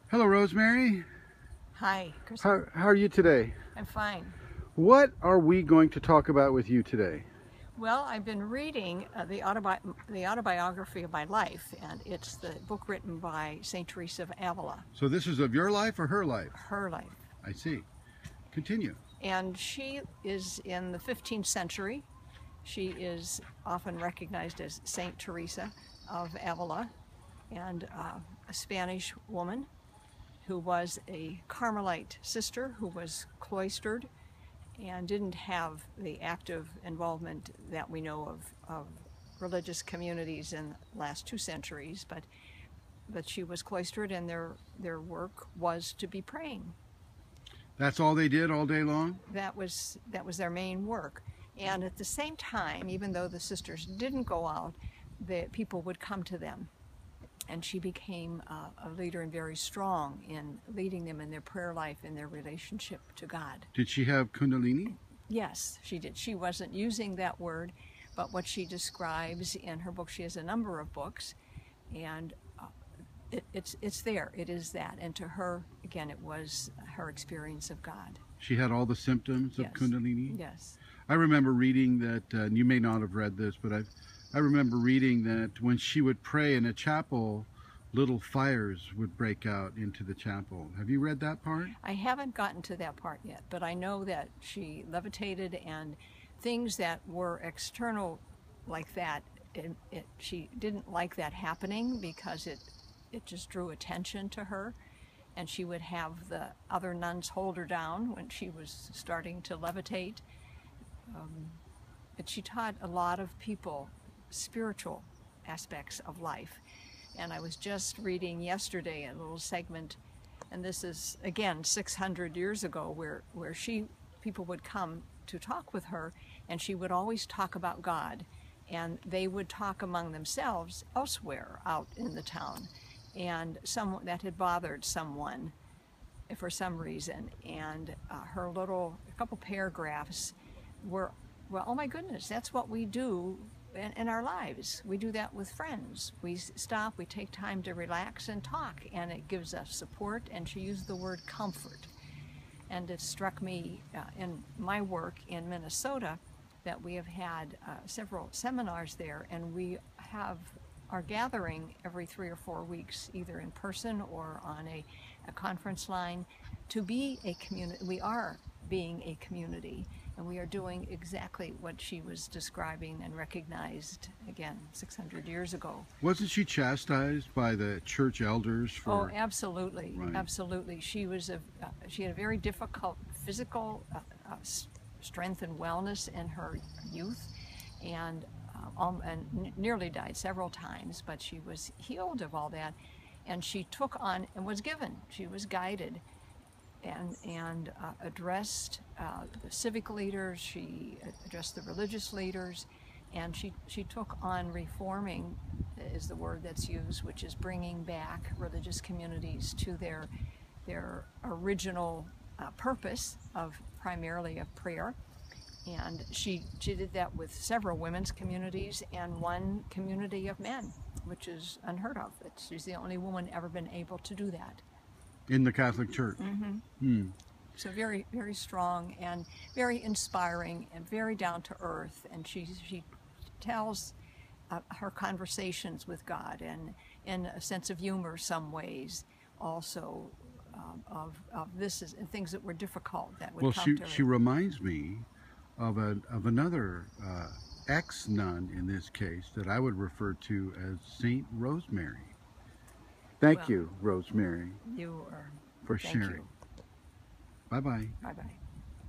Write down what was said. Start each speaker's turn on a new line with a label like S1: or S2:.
S1: Hello, Rosemary.
S2: Hi, Chrism.
S1: How are you today?
S2: I'm fine.
S1: What are we going to talk about with you today?
S2: Well, I've been reading the autobiography of my life, and it's the book written by St. Teresa of Avila.
S1: So this is of your life or her life?
S2: Her life.
S1: I see. Continue.
S2: And she is in the 15th century. She is often recognized as St. Teresa of Avila, and a Spanish woman who was a Carmelite sister who was cloistered and didn't have the active involvement that we know of religious communities in the last 2 centuries, but she was cloistered, and their work was to be praying.
S1: That's all they did all day long?
S2: That was their main work. And at the same time, even though the sisters didn't go out, the people would come to them. And she became a leader and very strong in leading them in their prayer life, in their relationship to God.
S1: Did she have Kundalini?
S2: Yes, she did. She wasn't using that word, but what she describes in her book, she has a number of books, and it's there. It is that. And to her, again, it was her experience of God.
S1: She had all the symptoms of
S2: Yes.
S1: Kundalini?
S2: Yes.
S1: I remember reading that, and you may not have read this, but I remember reading that when she would pray in a chapel, little fires would break out into the chapel. Have you read that part?
S2: I haven't gotten to that part yet, but I know that she levitated, and things that were external like that, she didn't like that happening because it just drew attention to her, and she would have the other nuns hold her down when she was starting to levitate. But she taught a lot of people spiritual aspects of life. And I was just reading yesterday a little segment, and this is again 600 years ago, where people would come to talk with her, and she would always talk about God, and they would talk among themselves elsewhere out in the town, and someone that had bothered someone for some reason, and a couple paragraphs were, well, oh my goodness, that's what we do in our lives. We do that with friends. We stop, we take time to relax and talk, and it gives us support. And she used the word comfort. And it struck me in my work in Minnesota that we have had several seminars there, and we have our gathering every 3 or 4 weeks, either in person or on a conference line, to be a community. We are being a community, and we are doing exactly what she was describing and recognized, again, 600 years ago.
S1: Wasn't she chastised by the church elders for...
S2: Oh, absolutely,
S1: Right.
S2: Absolutely. She had a very difficult physical strength and wellness in her youth, and nearly died several times, but she was healed of all that, and she took on and was given. She was guided and addressed the civic leaders. She addressed the religious leaders, and she took on reforming, is the word that's used, which is bringing back religious communities to their original purpose of primarily of prayer. And she did that with several women's communities and one community of men, which is unheard of. She's the only woman ever been able to do that.
S1: In the Catholic Church?
S2: Mm-hmm. So very, very strong and very inspiring and very down to earth. And she tells her conversations with God, and in a sense of humor some ways also, of this is and things that were difficult that would come to her.
S1: She reminds me of another ex-nun in this case that I would refer to as Saint Rosemary. Thank you, Rosemary,
S2: You are.
S1: for
S2: Thank
S1: sharing.
S2: you.
S1: Bye-bye.
S2: Bye-bye.